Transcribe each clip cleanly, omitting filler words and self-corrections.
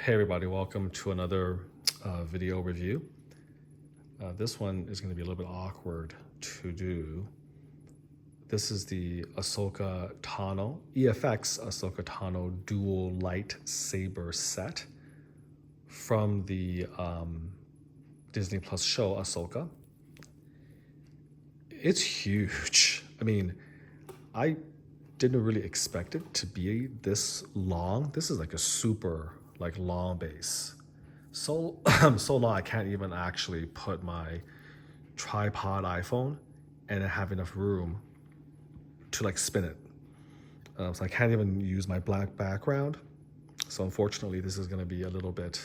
Hey everybody, welcome to another video review. This one is going to be a little bit awkward to do. This is the Ahsoka Tano, EFX Ahsoka Tano dual lightsaber set from the Disney Plus show Ahsoka. It's huge. I mean, I didn't really expect it to be this long. This is like a super long base. So so long I can't even actually put my tripod iPhone and have enough room to spin it. So I can't even use my black background. So unfortunately, this is going to be a little bit,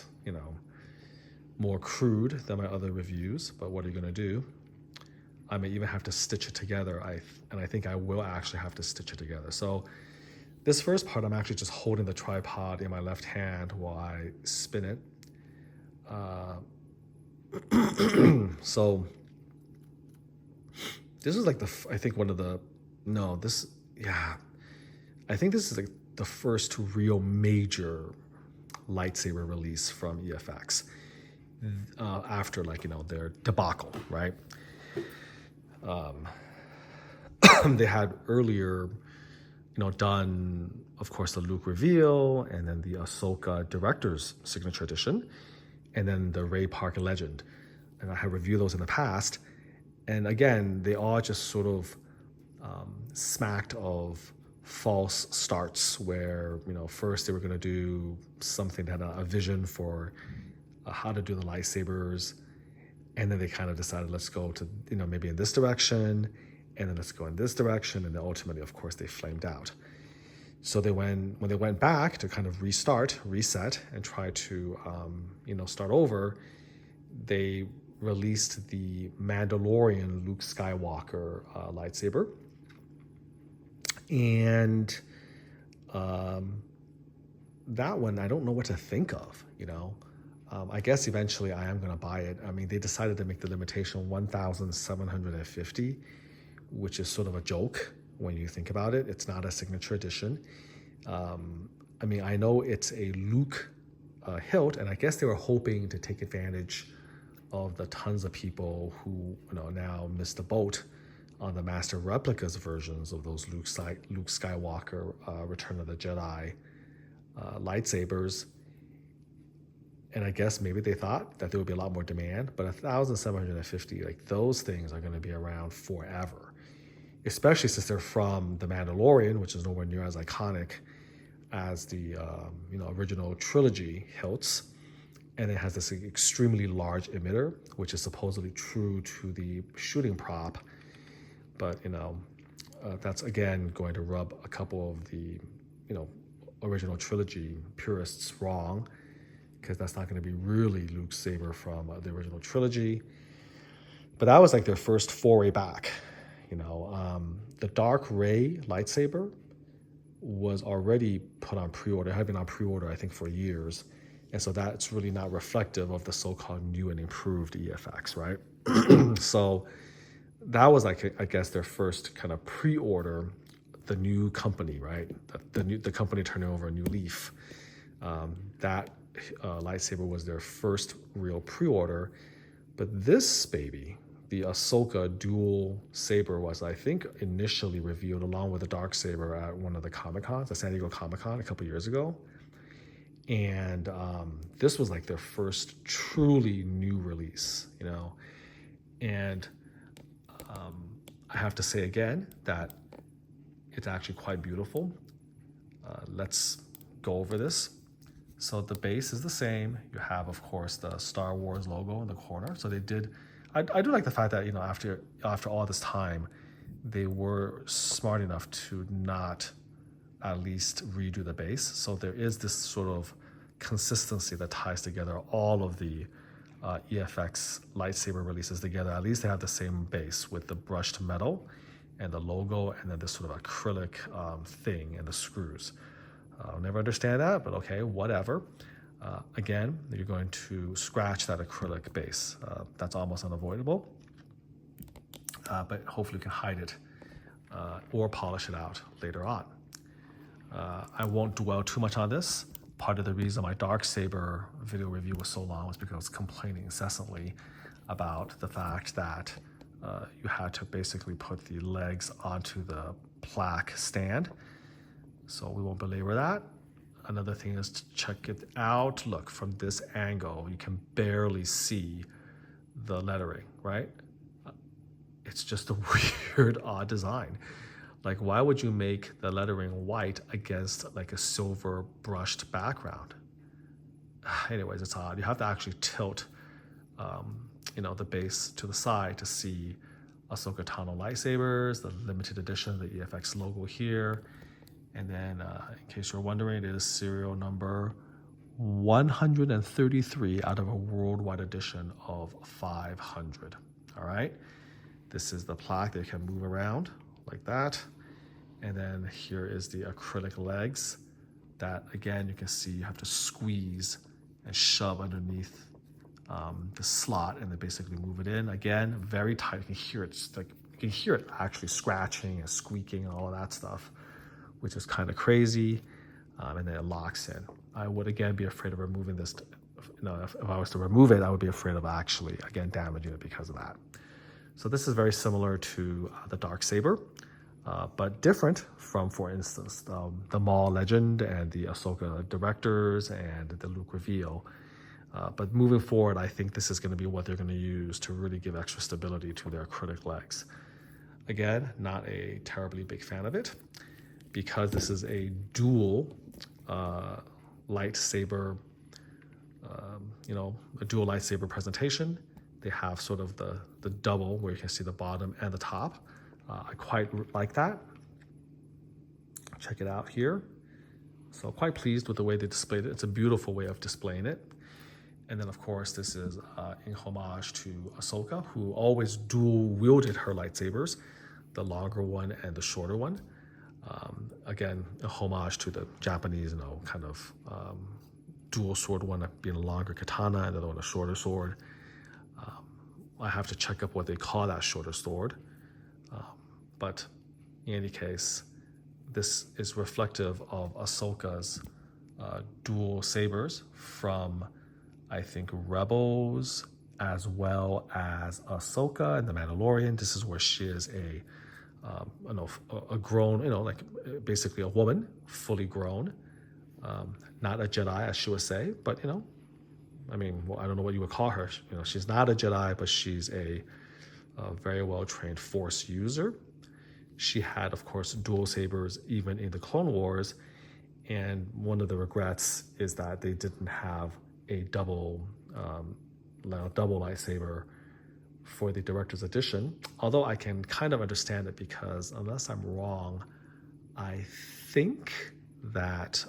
more crude than my other reviews. But what are you going to do? I may even have to stitch it together. And I think I will actually have to stitch it together. So this first part, I'm actually just holding the tripod in my left hand while I spin it. So this is I think one of the, I think this is the first real major lightsaber release from EFX after their debacle, right? They had earlier, done, of course, the Luke reveal, and then the Ahsoka director's signature edition, and then the Ray Park Legend. And I have reviewed those in the past. And again, they all just sort of smacked of false starts where, first they were going to do something that had a vision for how to do the lightsabers. And then they kind of decided, let's go to, maybe in this direction, and then let's go in this direction. And then ultimately, of course, they flamed out. So when they went back to kind of reset, and try to, start over, they released the Mandalorian Luke Skywalker lightsaber. And that one, I don't know what to think of, I guess eventually I am going to buy it. I mean, they decided to make the limitation 1,750, which is sort of a joke when you think about it. It's not a signature edition. I mean, I know it's a Luke hilt, and I guess they were hoping to take advantage of the tons of people who now missed the boat on the Master Replicas versions of those Luke Skywalker Return of the Jedi lightsabers. And I guess maybe they thought that there would be a lot more demand, but 1,750, those things are going to be around forever, especially since they're from The Mandalorian, which is nowhere near as iconic as the original trilogy hilts. And it has this extremely large emitter, which is supposedly true to the shooting prop. But, that's again going to rub a couple of the, original trilogy purists wrong, because that's not going to be really Luke's saber from the original trilogy. But that was their first foray back. The Dark Ray lightsaber was already put on pre-order. It had been on pre-order, I think, for years. And so that's really not reflective of the so-called new and improved EFX, right? So that was I guess their first kind of pre-order, the new company, right? The company turning over a new leaf. That lightsaber was their first real pre-order. But this baby, the Ahsoka dual saber, was, I think, initially revealed along with the dark saber at one of the Comic-Cons, the San Diego Comic-Con a couple years ago. And this was their first truly new release, And I have to say again that it's actually quite beautiful. Let's go over this. So the base is the same. You have, of course, the Star Wars logo in the corner. So they did. I do like the fact that after all this time, they were smart enough to not at least redo the base. So there is this sort of consistency that ties together all of the EFX lightsaber releases together. At least they have the same base with the brushed metal and the logo, and then this sort of acrylic thing and the screws. I'll never understand that, but okay, whatever. Again, you're going to scratch that acrylic base. That's almost unavoidable, but hopefully you can hide it or polish it out later on. I won't dwell too much on this. Part of the reason my Darksaber video review was so long was because I was complaining incessantly about the fact that you had to basically put the legs onto the plaque stand. So we won't belabor that. Another thing is to check it out. Look, from this angle, you can barely see the lettering, right? It's just a weird, odd design. Like, why would you make the lettering white against like a silver brushed background? Anyways, it's odd. You have to actually tilt, the base to the side to see Ahsoka Tano lightsabers, the limited edition, the EFX logo here. And then, in case you're wondering, it is serial number 133 out of a worldwide edition of 500. All right. This is the plaque that you can move around like that. And then here is the acrylic legs that, again, you can see you have to squeeze and shove underneath the slot and then basically move it in. Again, very tight. You can hear it. You can hear it actually scratching and squeaking and all of that stuff, which is kind of crazy. And then it locks in. I would, again, be afraid of removing this. If I was to remove it, I would be afraid of actually, again, damaging it because of that. So this is very similar to the Darksaber, but different from, for instance, the Maul Legend and the Ahsoka Directors and the Luke Reveal. But moving forward, I think this is going to be what they're going to use to really give extra stability to their acrylic legs. Again, not a terribly big fan of it, because this is a dual lightsaber, a dual lightsaber presentation. They have sort of the double where you can see the bottom and the top. I quite like that. Check it out here. So quite pleased with the way they displayed it. It's a beautiful way of displaying it. And then, of course, this is in homage to Ahsoka, who always dual-wielded her lightsabers, the longer one and the shorter one. Again, a homage to the Japanese, kind of dual sword one being a longer katana and the other one a shorter sword. I have to check up what they call that shorter sword. But in any case, this is reflective of Ahsoka's dual sabers from, I think, Rebels, as well as Ahsoka and the Mandalorian. This is where she is a grown, basically a woman, fully grown, not a Jedi, as she would say, but I don't know what you would call her. She's not a Jedi, but she's a very well-trained Force user. She had, of course, dual sabers even in the Clone Wars, and one of the regrets is that they didn't have a double lightsaber for the director's edition, although I can kind of understand it because, unless I'm wrong, I think that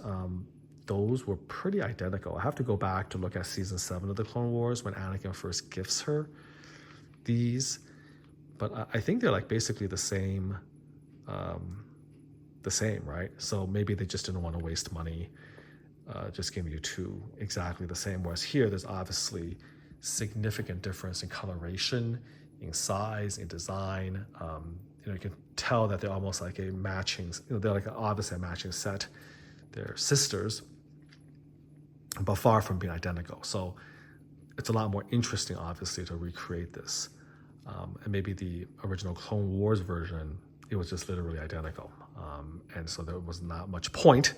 those were pretty identical. I have to go back to look at season 7 of the Clone Wars when Anakin first gifts her these, but I think they're like basically the same, right? So maybe they just didn't want to waste money just giving you two exactly the same, whereas here there's obviously significant difference in coloration, in size, in design. You can tell that they're almost like a matching, they're like obviously a matching set. They're sisters, but far from being identical. So it's a lot more interesting, obviously, to recreate this. And maybe the original Clone Wars version, it was just literally identical. And so there was not much point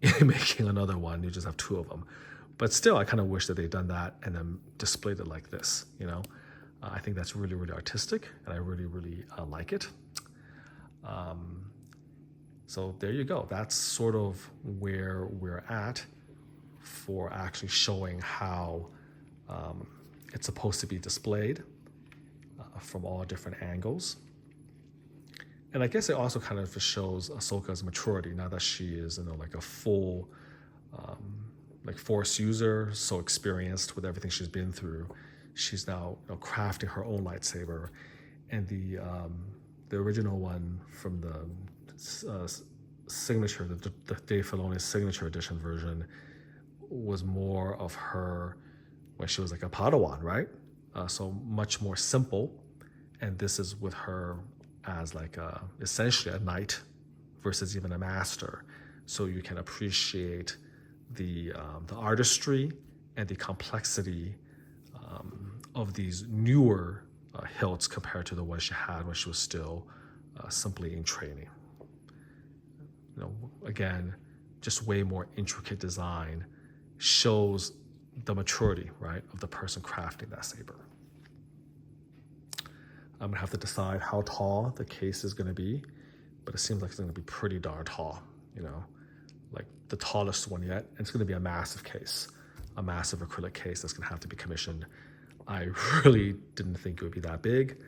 in making another one. You just have two of them. But still, I kind of wish that they'd done that and then displayed it like this, I think that's really, really artistic, and I really, really like it. So there you go. That's sort of where we're at for actually showing how it's supposed to be displayed from all different angles. And I guess it also kind of shows Ahsoka's maturity now that she is, like a full Force user, so experienced with everything she's been through. She's now crafting her own lightsaber, and the original one from the signature, the Dave Filoni's signature edition version, was more of her when she was like a Padawan, right? So much more simple, and this is with her as like essentially a knight versus even a master. So you can appreciate the artistry and the complexity of these newer hilts compared to the ones she had when she was still simply in training. You know, again, just way more intricate design shows the maturity, right, of the person crafting that saber. I'm gonna have to decide how tall the case is gonna be, but it seems like it's gonna be pretty darn tall, you know, like the tallest one yet. And it's gonna be a massive case, a massive acrylic case that's gonna have to be commissioned. I really didn't think it would be that big,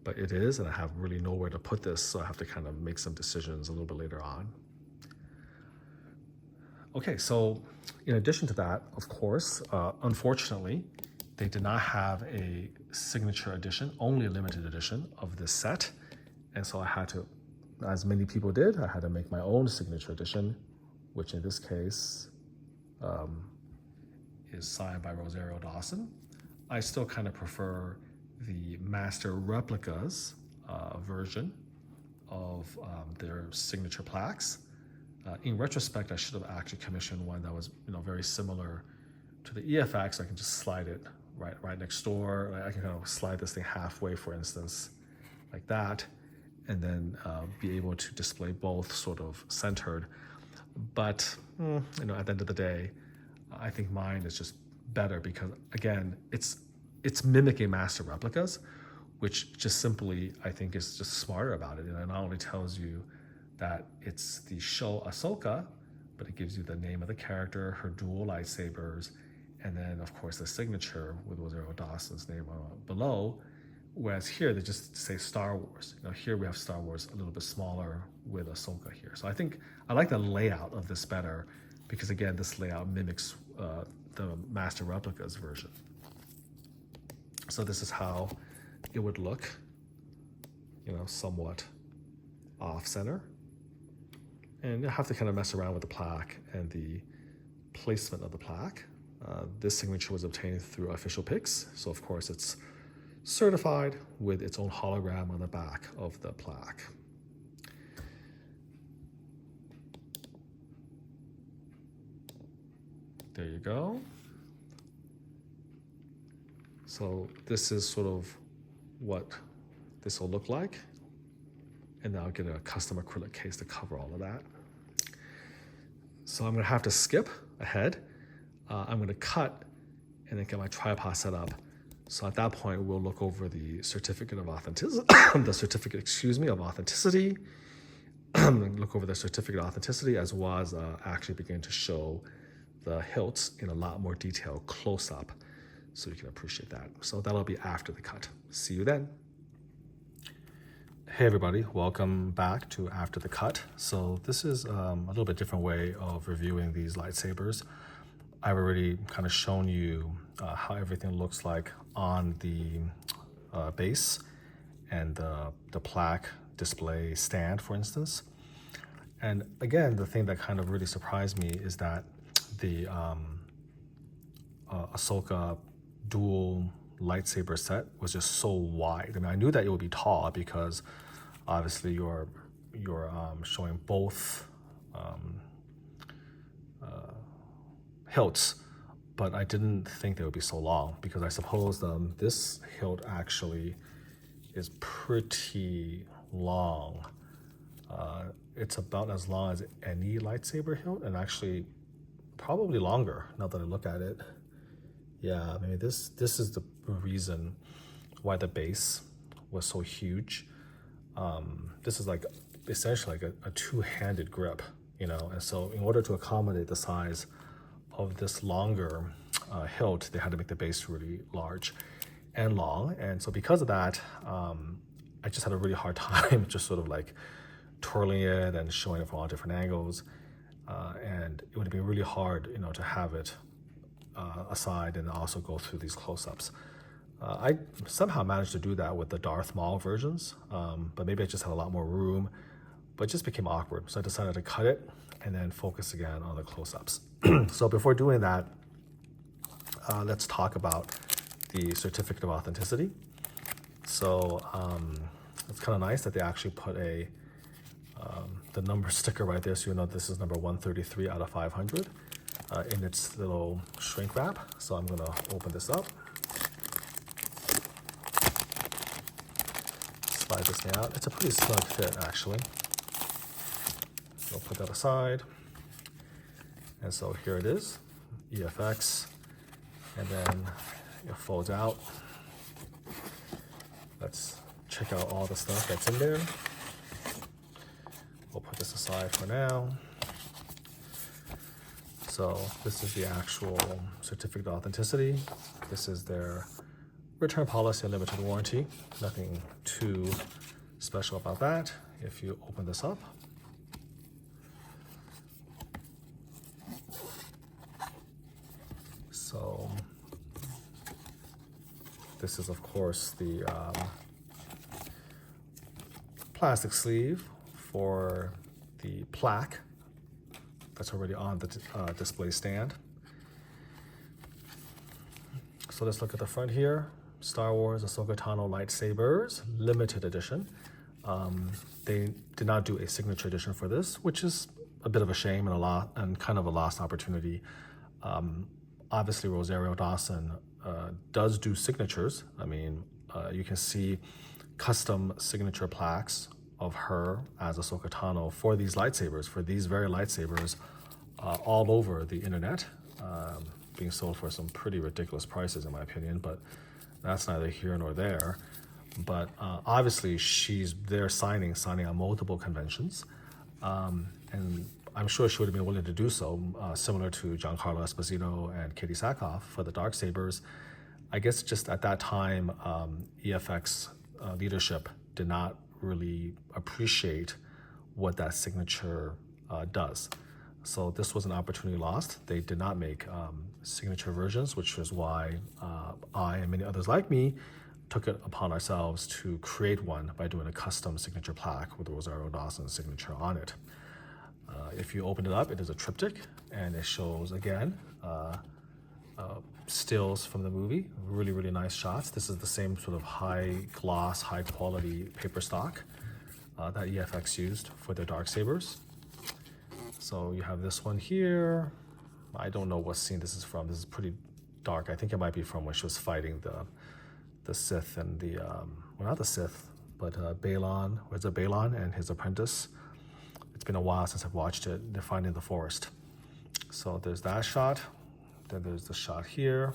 but it is, and I have really nowhere to put this, so I have to kind of make some decisions a little bit later on. Okay, so in addition to that, of course, unfortunately, they did not have a signature edition, only a limited edition of this set. And so I had to, as many people did, I had to make my own signature edition, which in this case is signed by Rosario Dawson. I still kind of prefer the master replicas version of their signature plaques. In retrospect, I should have actually commissioned one that was, you know, very similar to the EFX. I can just slide it right next door. I can kind of slide this thing halfway, for instance, like that, and then be able to display both sort of centered. But you know, at the end of the day, I think mine is just better because, again, it's mimicking master replicas, which just simply, I think, is just smarter about it. And it not only tells you that it's the show Ahsoka, but it gives you the name of the character, her dual lightsabers, and then, of course, the signature with Rosario Dawson's name below. Whereas here, they just say Star Wars. You know, here we have Star Wars a little bit smaller with Ahsoka here. So I think I like the layout of this better because, again, this layout mimics the Master Replicas version. So this is how it would look, you know, somewhat off-center. And you have to kind of mess around with the plaque and the placement of the plaque. This signature was obtained through Official Picks, so of course it's certified with its own hologram on the back of the plaque. There you go. So this is sort of what this will look like. And then I'll get a custom acrylic case to cover all of that. So I'm gonna have to skip ahead. I'm gonna cut and then get my tripod set up. So at that point, we'll look over the certificate of authenticity, of authenticity, look over the certificate of authenticity, as well as actually begin to show the hilts in a lot more detail close up so you can appreciate that. So that'll be after the cut. See you then. Hey everybody, welcome back to After the Cut. So this is a little bit different way of reviewing these lightsabers. I've already kind of shown you how everything looks like on the base and the plaque display stand, for instance. And again, the thing that kind of really surprised me is that the Ahsoka dual lightsaber set was just so wide. I mean, I knew that it would be tall because obviously you're showing both hilts, but I didn't think they would be so long because I suppose this hilt actually is pretty long. It's about as long as any lightsaber hilt, and actually probably longer now that I look at it. Yeah, I mean, this is the reason why the base was so huge. This is like essentially like a two-handed grip, you know, and so in order to accommodate the size of this longer hilt, they had to make the base really large and long. And so because of that, I just had a really hard time just sort of like twirling it and showing it from all different angles. And it would be really hard, you know, to have it aside and also go through these close-ups. I somehow managed to do that with the Darth Maul versions, but maybe I just had a lot more room, but it just became awkward. So I decided to cut it and then focus again on the close-ups. So before doing that, let's talk about the certificate of authenticity. So it's kind of nice that they actually put the number sticker right there, so you know this is number 133 out of 500. in its little shrink wrap. So I'm gonna open this up. Slide this thing out. It's a pretty snug fit, actually. So I'll put that aside. And so here it is, EFX. And then it folds out. Let's check out all the stuff that's in there. We'll put this aside for now. So this is the actual certificate of authenticity. This is their return policy and limited warranty. Nothing too special about that. If you open this up, so this is of course the plastic sleeve for the plaque that's already on the display stand. So let's look at the front here. Star Wars Ahsoka Tano Lightsabers, limited edition. They did not do a signature edition for this, which is a bit of a shame and kind of a lost opportunity. Obviously, Rosario Dawson does do signatures. I mean, you can see custom signature plaques of her as Ahsoka Tano for these lightsabers, for these very lightsabers, all over the internet, being sold for some pretty ridiculous prices, in my opinion, but that's neither here nor there. But obviously, she's there signing on multiple conventions, and I'm sure she would have been willing to do so, similar to Giancarlo Esposito and Katie Sackhoff for the Darksabers. I guess just at that time, EFX leadership did not really appreciate what that signature does. So this was an opportunity lost. They did not make signature versions, which is why I and many others like me took it upon ourselves to create one by doing a custom signature plaque with Rosario Dawson's signature on it. If you open it up, it is a triptych, and it shows, again, stills from the movie. Really, really nice shots. This is the same sort of high gloss, high quality paper stock that EFX used for their Darksabers. So you have this one here. I don't know what scene this is from. This is pretty dark. I think it might be from when she was fighting the Sith and the, well, not the Sith, but Balon, or is it Balon and his apprentice? It's been a while since I've watched it. They're finding the forest. So there's that shot. Then there's the shot here.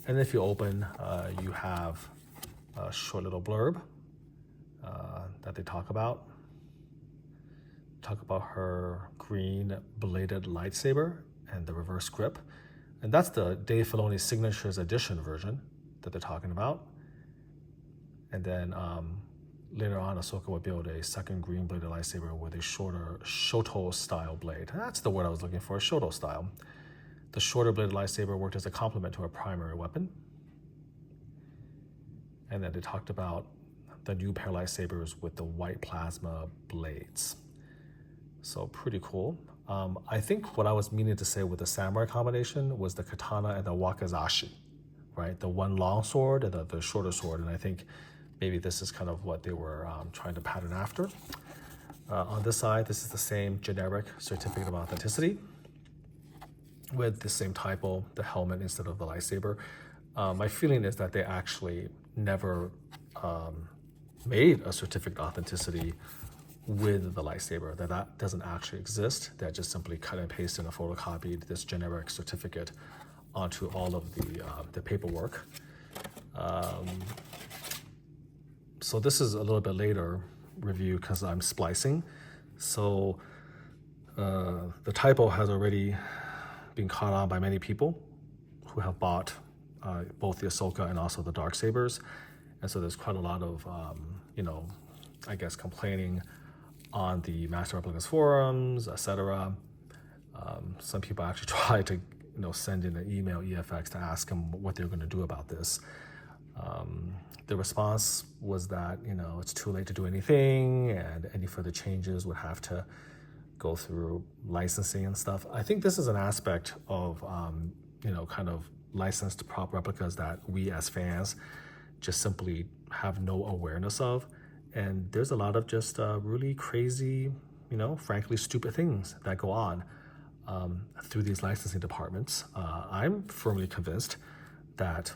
And if you open, you have a short little blurb that they talk about. Talk about her green bladed lightsaber and the reverse grip. And that's the Dave Filoni's Signatures Edition version that they're talking about. And then later on, Ahsoka would build a second green bladed lightsaber with a shorter Shoto style blade. That's the word I was looking for, Shoto style. The shorter bladed lightsaber worked as a complement to her primary weapon. And then they talked about the new pair of lightsabers with the white plasma blades. So pretty cool. I think what I was meaning to say with the samurai combination was the katana and the wakizashi, right? The one long sword and the shorter sword. And I think maybe this is kind of what they were trying to pattern after. On this side, this is the same generic certificate of authenticity with the same typo, the helmet instead of the lightsaber. My feeling is that they actually never made a certificate of authenticity with the lightsaber, that doesn't actually exist. They just simply cut and pasted and photocopied this generic certificate onto all of the paperwork. So this is a little bit later review because I'm splicing. So the typo has already been caught on by many people who have bought both the Ahsoka and also the Darksabers. And so there's quite a lot of, I guess, complaining on the Master Replicas forums, etc. Some people actually tried to, send in an email EFX to ask them what they're going to do about this. The response was that, it's too late to do anything, and any further changes would have to go through licensing and stuff. I think this is an aspect of, kind of licensed prop replicas that we as fans just simply have no awareness of. And there's a lot of just really crazy, frankly, stupid things that go on. through these licensing departments. I'm firmly convinced that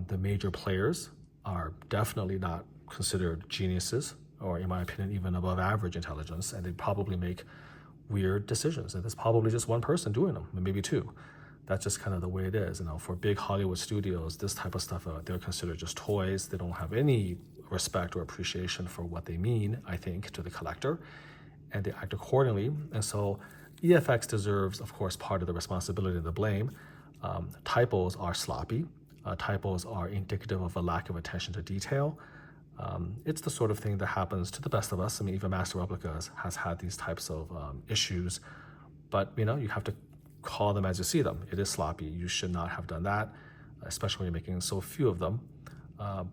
the major players are definitely not considered geniuses, or in my opinion, even above average intelligence, and they probably make weird decisions. And there's probably just one person doing them, maybe two. That's just kind of the way it is. For big Hollywood studios, this type of stuff, they're considered just toys. They don't have any respect or appreciation for what they mean, I think, to the collector, and they act accordingly. And so EFX deserves, of course, part of the responsibility and the blame. Typos are sloppy. Typos are indicative of a lack of attention to detail. It's the sort of thing that happens to the best of us. I mean, even Master Replicas has had these types of issues, but you have to call them as you see them. It is sloppy. You should not have done that, especially when you're making so few of them.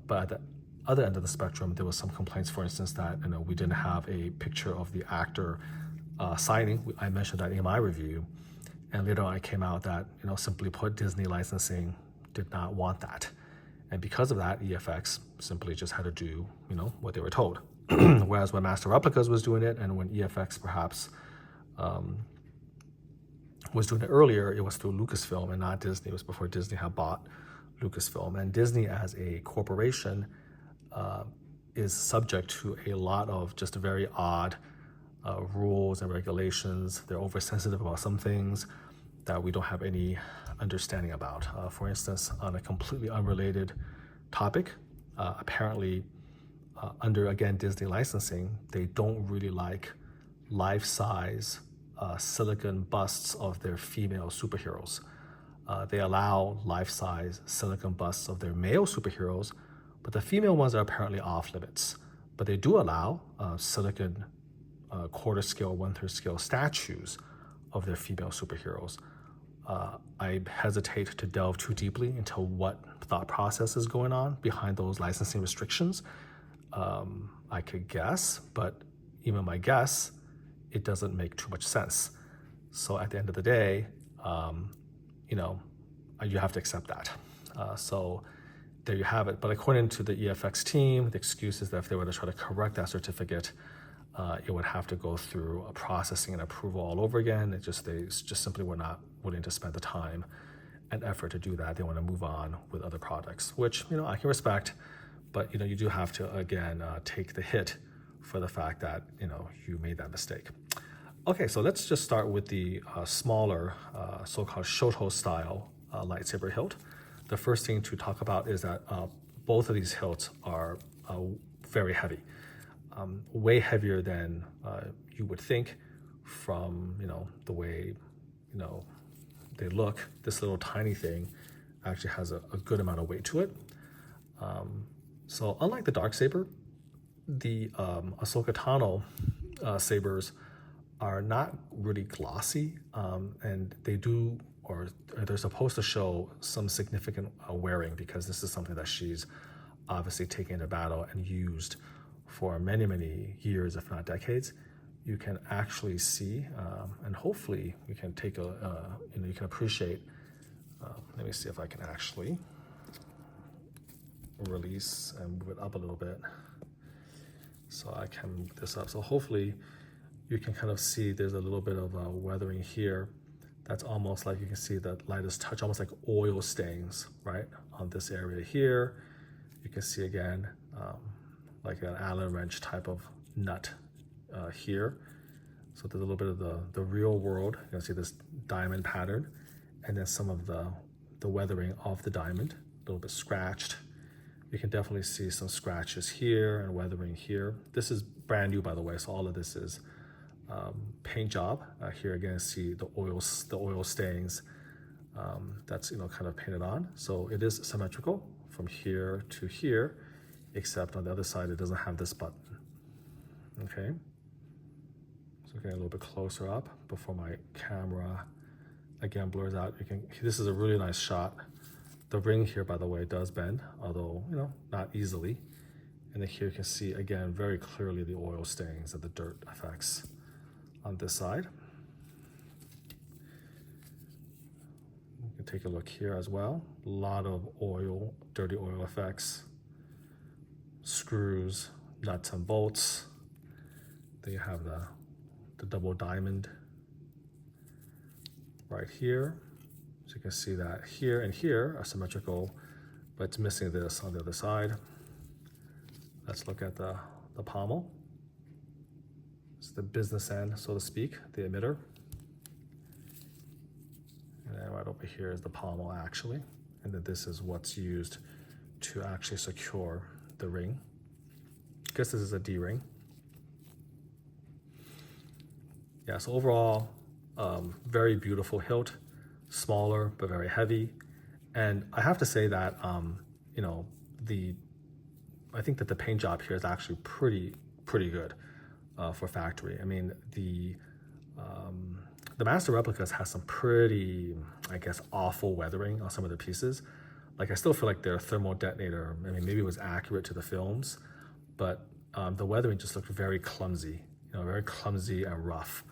But at the other end of the spectrum, there was some complaints, for instance, that we didn't have a picture of the actor signing. I mentioned that in my review, and later on it came out that simply put, Disney licensing did not want that, and because of that, EFX simply just had to do what they were told. Whereas when Master Replicas was doing it, and when EFX perhaps was doing it earlier, it was through Lucasfilm and not Disney. It was before Disney had bought Lucasfilm, and Disney as a corporation is subject to a lot of just very odd rules and regulations. They're oversensitive about some things that we don't have any understanding about. For instance, on a completely unrelated topic, apparently under, again, Disney licensing, they don't really like life-size silicon busts of their female superheroes. They allow life-size silicon busts of their male superheroes, but the female ones are apparently off limits. But they do allow silicon quarter scale, one-third scale statues of their female superheroes. I hesitate to delve too deeply into what thought process is going on behind those licensing restrictions. I could guess, but even my guess, it doesn't make too much sense. So at the end of the day, you have to accept that. So there you have it. But according to the EFX team, the excuse is that if they were to try to correct that certificate, it would have to go through a processing and approval all over again. They just simply were not willing to spend the time and effort to do that. They want to move on with other products, which I can respect, but you do have to again take the hit for the fact that you made that mistake. Okay, so let's just start with the smaller so-called Shoto style lightsaber hilt. The first thing to talk about is that both of these hilts are very heavy. Way heavier than you would think from the way they look. This little tiny thing actually has a good amount of weight to it. So unlike the Darksaber, the Ahsoka Tano sabers are not really glossy, and they do, or they're supposed to show some significant wearing, because this is something that she's obviously taken into battle and used for many, many years, if not decades. You can actually see, and hopefully you can take you can appreciate. Let me see if I can actually release and move it up a little bit so I can move this up. So hopefully you can kind of see there's a little bit of weathering here. That's almost like you can see that lightest touch, almost like oil stains, right? On this area here. You can see again, like an Allen wrench type of nut here. So there's a little bit of the real world. You can see this diamond pattern, and then some of the weathering of the diamond, a little bit scratched. You can definitely see some scratches here and weathering here. This is brand new, by the way, so all of this is paint job. Here again, see the oil stains that's kind of painted on. So it is symmetrical from here to here, except on the other side it doesn't have this button. Okay, so getting a little bit closer up before my camera again blurs out. This is a really nice shot. The ring here, by the way, does bend, although not easily. And then here you can see again very clearly the oil stains and the dirt effects on this side. You can take a look here as well. A lot of oil, dirty oil effects, screws, nuts and bolts. Then you have the double diamond right here. So you can see that here and here are symmetrical, but it's missing this on the other side. Let's look at the pommel. It's the business end, so to speak, the emitter. And then right over here is the pommel actually. And then this is what's used to actually secure the ring. I guess this is a D-ring. Yeah, so overall, very beautiful hilt, smaller but very heavy. And I have to say that, you know, I think that the paint job here is actually pretty good for factory. I mean, the master replicas has some pretty, I guess, awful weathering on some of the pieces. Like, I still feel like their thermal detonator, I mean, maybe it was accurate to the films, but the weathering just looked very clumsy, you know, very clumsy and rough.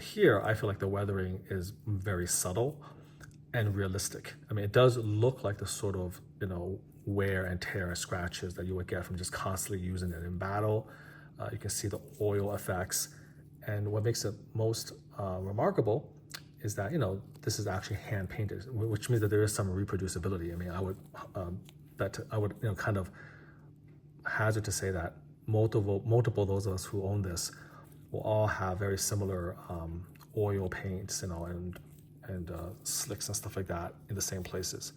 Here, I feel like the weathering is very subtle and realistic. I mean, it does look like the sort of, you know, wear and tear and scratches that you would get from just constantly using it in battle. You can see the oil effects. And what makes it most remarkable is that, you know, this is actually hand painted, which means that there is some reproducibility. I mean, I would you know, kind of hazard to say that multiple of those of us who own this will all have very similar oil paints, you know, and slicks and stuff like that in the same places,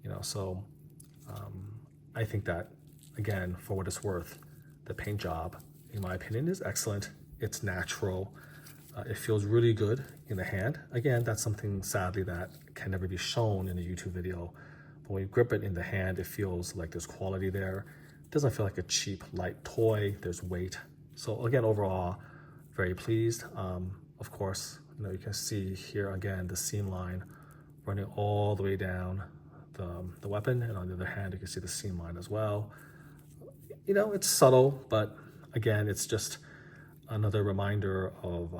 you know. So I think that, again, for what it's worth, the paint job, in my opinion, is excellent. It's natural. It feels really good in the hand. Again, that's something, sadly, that can never be shown in a YouTube video. But when you grip it in the hand, it feels like there's quality there. It doesn't feel like a cheap, light toy. There's weight. So again, overall, very pleased. Of course, you know, you can see here again the seam line running all the way down the weapon, and on the other hand, you can see the seam line as well. You know, it's subtle, but again, it's just another reminder of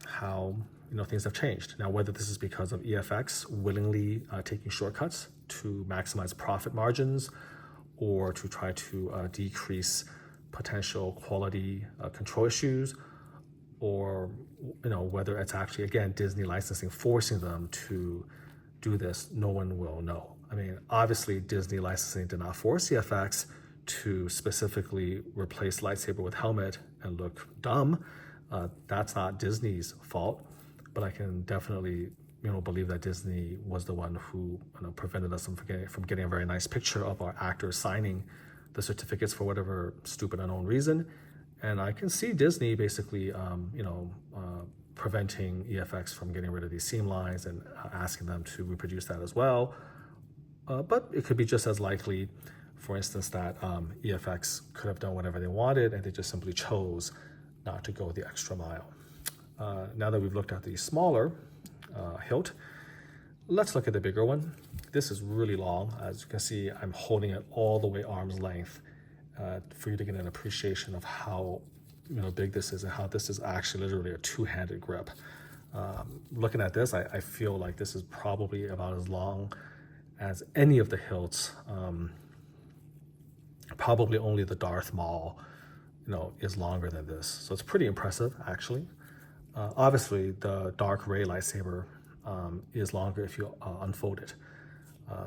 how, you know, things have changed. Now, whether this is because of EFX willingly taking shortcuts to maximize profit margins, or to try to decrease potential quality control issues, or, you know, whether it's actually, again, Disney licensing forcing them to do this, no one will know. I mean, obviously, Disney licensing did not force EFX to specifically replace lightsaber with helmet and look dumb. That's not Disney's fault, but I can definitely, you know, believe that Disney was the one who, you know, prevented us from getting a very nice picture of our actors signing the certificates for whatever stupid unknown reason. And I can see Disney basically, you know, preventing EFX from getting rid of these seam lines and asking them to reproduce that as well. But it could be just as likely, for instance, that EFX could have done whatever they wanted and they just simply chose not to go the extra mile. Now that we've looked at the smaller hilt, let's look at the bigger one. This is really long. As you can see, I'm holding it all the way arm's length for you to get an appreciation of how, you know, big this is and how this is actually literally a two-handed grip. Looking at this, I feel like this is probably about as long as any of the hilts. Probably only the Darth Maul, you know, is longer than this. So it's pretty impressive, actually. Obviously, the dark Ray lightsaber is longer if you unfold it.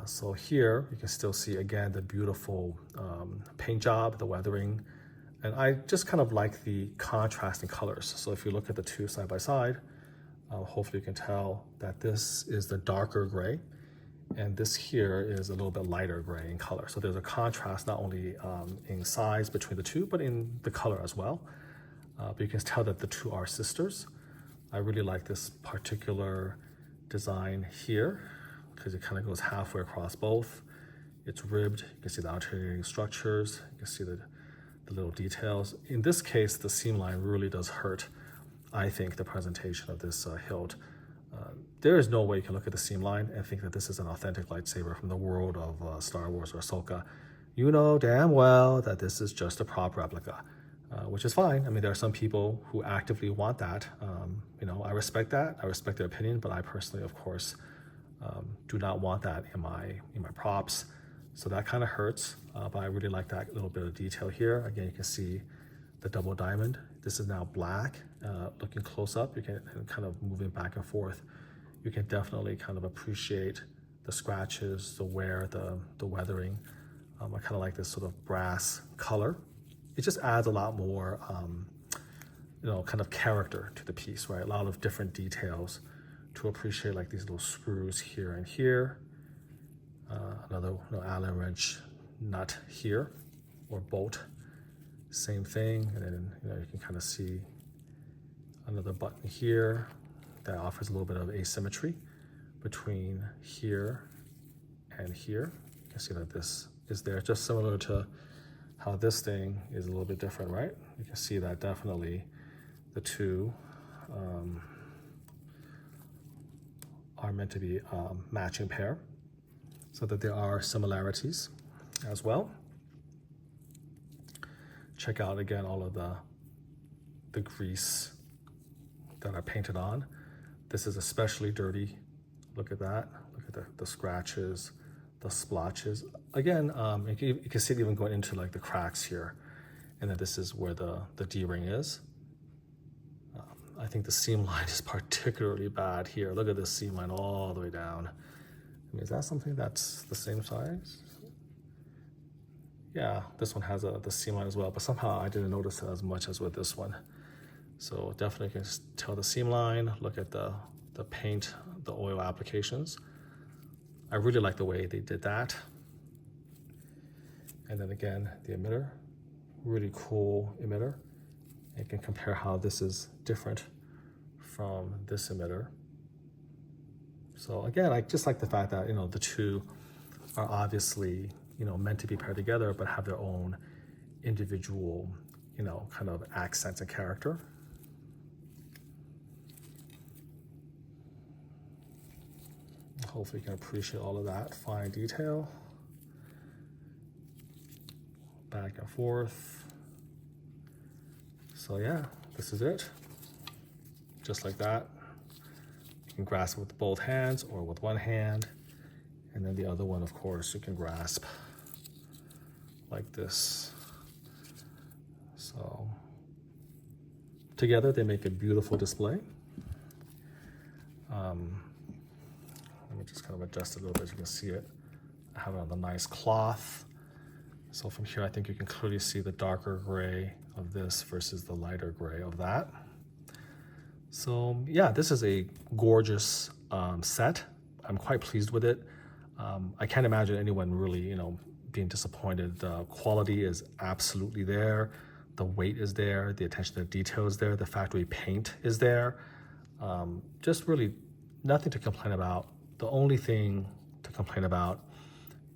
So here you can still see, again, the beautiful paint job, the weathering. And I just kind of like the contrasting colors. So if you look at the two side by side, hopefully you can tell that this is the darker gray, and this here is a little bit lighter gray in color. So there's a contrast not only in size between the two, but in the color as well. But you can tell that the two are sisters. I really like this particular design here because it kind of goes halfway across both. It's ribbed. You can see the alternating structures. You can see the little details. In this case, the seam line really does hurt, I think, the presentation of this hilt. There is no way you can look at the seam line and think that this is an authentic lightsaber from the world of Star Wars or Ahsoka. You know damn well that this is just a prop replica, which is fine. I mean, there are some people who actively want that. You know, I respect that. I respect their opinion, but I personally, of course, do not want that in my props. So that kind of hurts, but I really like that little bit of detail here. Again, you can see the double diamond. This is now black. Looking close up, you can kind of move it back and forth. you can definitely kind of appreciate the scratches, the wear, the weathering. I kind of like this sort of brass color. It just adds a lot more, kind of character to the piece, right? A lot of different details to appreciate, like these little screws here and here. Another Allen wrench nut here, or bolt, same thing. And then you can kind of see another button here that offers a little bit of asymmetry between here and here. You can see that this is there, just similar to how this thing is a little bit different, right? You can see that definitely the two are meant to be matching pair, so that there are similarities as well. Check out again all of the grease that are painted on. This is especially dirty. Look at that. Look at the scratches, the splotches. Again, you can see it even going into like the cracks here. And then this is where the D-ring is. I think the seam line is particularly bad here. Look at this seam line all the way down. I mean, is that something that's the same size? Yeah, this one has the seam line as well, but somehow I didn't notice it as much as with this one. So definitely can tell the seam line. Look at the paint, the oil applications. I really like the way they did that. And then again, the emitter, really cool emitter. You can compare how this is different from this emitter. So again, I just like the fact that, the two are obviously, meant to be paired together, but have their own individual, kind of accents and character. Hopefully you can appreciate all of that fine detail. Back and forth. So yeah, this is it. Just like that. You can grasp it with both hands or with one hand. And then the other one, of course, you can grasp like this. So together they make a beautiful display. Let me just kind of adjust it a little bit so you can see it. I have it on the nice cloth. So from here, I think you can clearly see the darker gray of this versus the lighter gray of that. So yeah, this is a gorgeous set. I'm quite pleased with it. I can't imagine anyone really, being disappointed. The quality is absolutely there. The weight is there. The attention to detail is there. The factory paint is there. Just really nothing to complain about. The only thing to complain about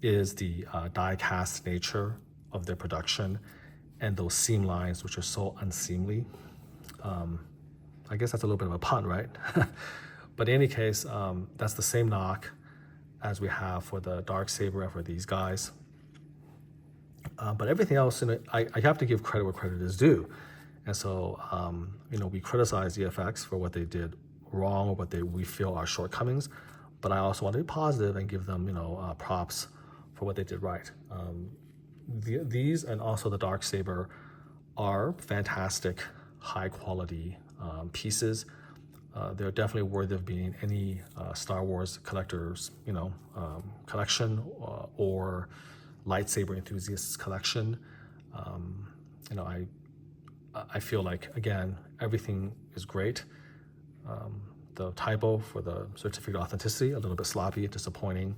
is the die-cast nature of their production and those seam lines, which are so unseemly. I guess that's a little bit of a pun, right? But in any case, that's the same knock as we have for the Darksaber and for these guys. But everything else, I have to give credit where credit is due. And so, we criticize EFX for what they did wrong or what we feel are shortcomings. But I also want to be positive and give them, props for what they did right. These and also the Darksaber are fantastic, high quality pieces. They're definitely worthy of being any Star Wars collector's, collection or lightsaber enthusiasts collection. I feel like, again, everything is great. The typo for the certificate of authenticity, a little bit sloppy, disappointing.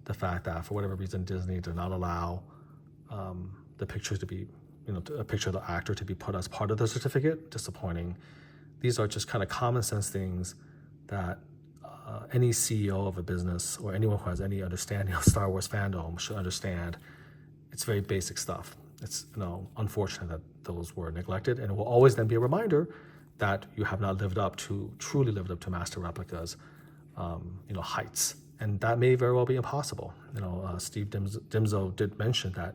The fact that for whatever reason Disney did not allow the pictures to be, a picture of the actor to be put as part of the certificate, disappointing. These are just kind of common sense things that any CEO of a business or anyone who has any understanding of Star Wars fandom should understand. It's very basic stuff. It's unfortunate that those were neglected, and it will always then be a reminder that you have not truly lived up to Master Replica's heights, and that may very well be impossible. Steve Dimzo did mention that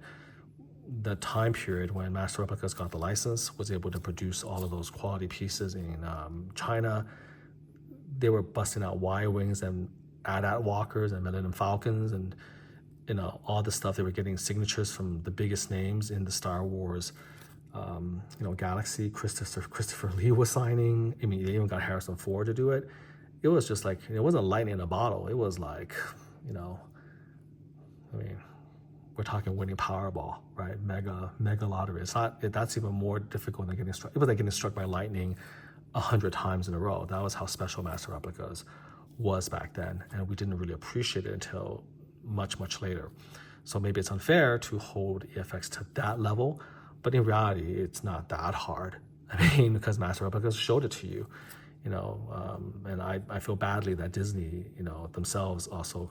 the time period when Master Replicas got the license was able to produce all of those quality pieces in China. They were busting out Y-wings and AT-AT walkers and Millennium Falcons and all the stuff. They were getting signatures from the biggest names in the Star Wars galaxy. Christopher Lee was signing. I mean, they even got Harrison Ford to do it. it was just like, it wasn't lightning in a bottle. It was like, I mean, we're talking winning Powerball, right? Mega lottery. That's even more difficult than getting struck. It was like getting struck by lightning 100 times in a row. That was how special Master Replicas was back then. And we didn't really appreciate it until much, much later. So maybe it's unfair to hold EFX to that level, but in reality, it's not that hard. I mean, because Master Replicas showed it to you, and I feel badly that Disney, themselves also,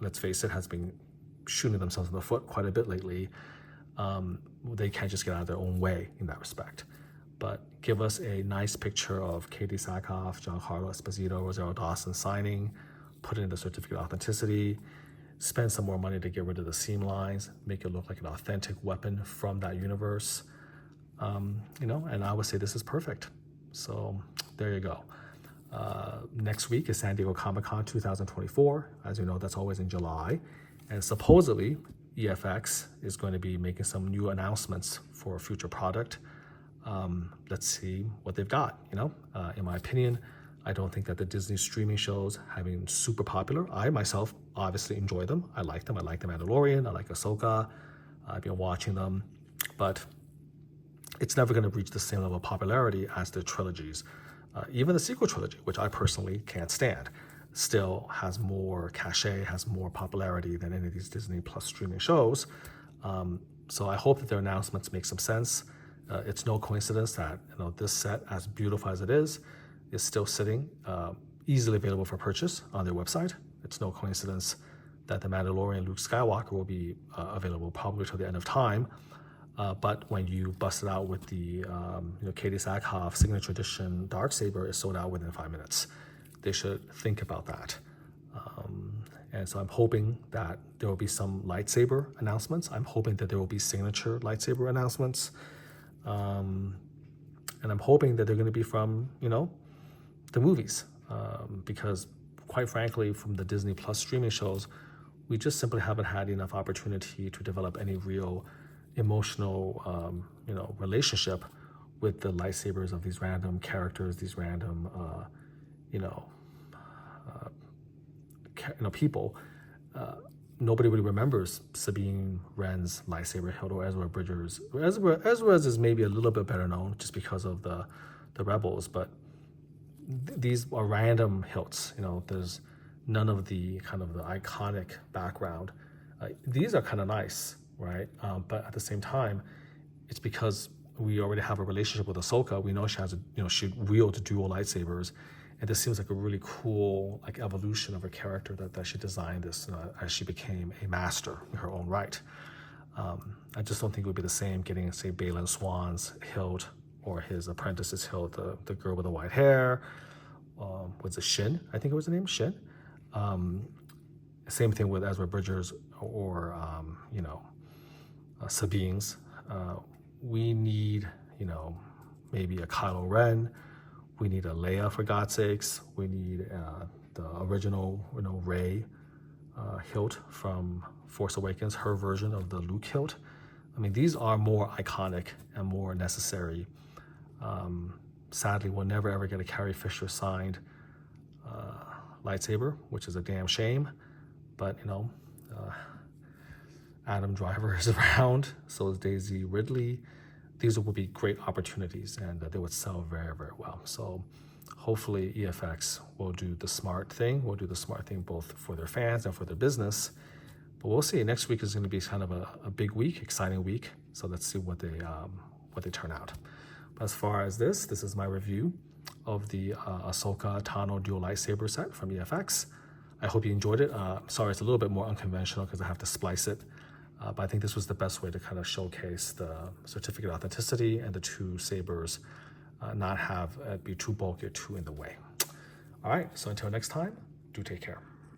let's face it, has been shooting themselves in the foot quite a bit lately. They can't just get out of their own way in that respect. But give us a nice picture of Katie Sackhoff, Giancarlo Esposito, Rosario Dawson signing, put in the certificate of authenticity, spend some more money to get rid of the seam lines, make it look like an authentic weapon from that universe, and I would say this is perfect. So there you go. Next week is San Diego Comic-Con 2024. As you know, that's always in July. And supposedly, EFX is going to be making some new announcements for a future product. Let's see what they've got, In my opinion, I don't think that the Disney streaming shows have been super popular. I myself obviously enjoy them. I like them. I like The Mandalorian. I like Ahsoka. I've been watching them. But it's never going to reach the same level of popularity as the trilogies. Even the sequel trilogy, which I personally can't stand, still has more cachet, has more popularity than any of these Disney Plus streaming shows. So I hope that their announcements make some sense. It's no coincidence that this set, as beautiful as it is still sitting easily available for purchase on their website. It's no coincidence that The Mandalorian Luke Skywalker will be available probably till the end of time. But when you bust it out with the Katie Sackhoff Signature Edition Darksaber is sold out within 5 minutes. They should think about that. And so I'm hoping that there will be some lightsaber announcements. I'm hoping that there will be signature lightsaber announcements. And I'm hoping that they're going to be from, the movies. Because quite frankly, from the Disney Plus streaming shows, we just simply haven't had enough opportunity to develop any real emotional, relationship with the lightsabers of these random characters, these random, people. Nobody really remembers Sabine Wren's lightsaber hilt or Ezra Bridger's. Ezra's is maybe a little bit better known just because of the Rebels, but these are random hilts. There's none of the kind of the iconic background. These are kind of nice, right? But at the same time, it's because we already have a relationship with Ahsoka. We know she has she wields dual lightsabers, and this seems like a really cool evolution of her character that she designed this as she became a master in her own right. I just don't think it would be the same getting, say, Baylan Swan's hilt or his apprentice's hilt, the girl with the white hair. Was it Shin? I think it was the name, Shin. Same thing with Ezra Bridger's or Sabine's. We need, maybe a Kylo Ren. We need a Leia, for God's sakes. We need the original, Rey hilt from Force Awakens, her version of the Luke hilt. I mean, these are more iconic and more necessary. Sadly, we'll never ever get a Carrie Fisher signed lightsaber, which is a damn shame. But Adam Driver is around, so is Daisy Ridley. These will be great opportunities, and they would sell very, very well. So hopefully EFX will do the smart thing. We'll do the smart thing both for their fans and for their business. But we'll see. Next week is going to be kind of a big week, exciting week. So let's see what they turn out. But as far as this is my review of the Ahsoka Tano dual lightsaber set from EFX. I hope you enjoyed it. Sorry, it's a little bit more unconventional because I have to splice it. But I think this was the best way to kind of showcase the certificate of authenticity and the two sabers, not have it be too bulky or too in the way. All right, so until next time, do take care.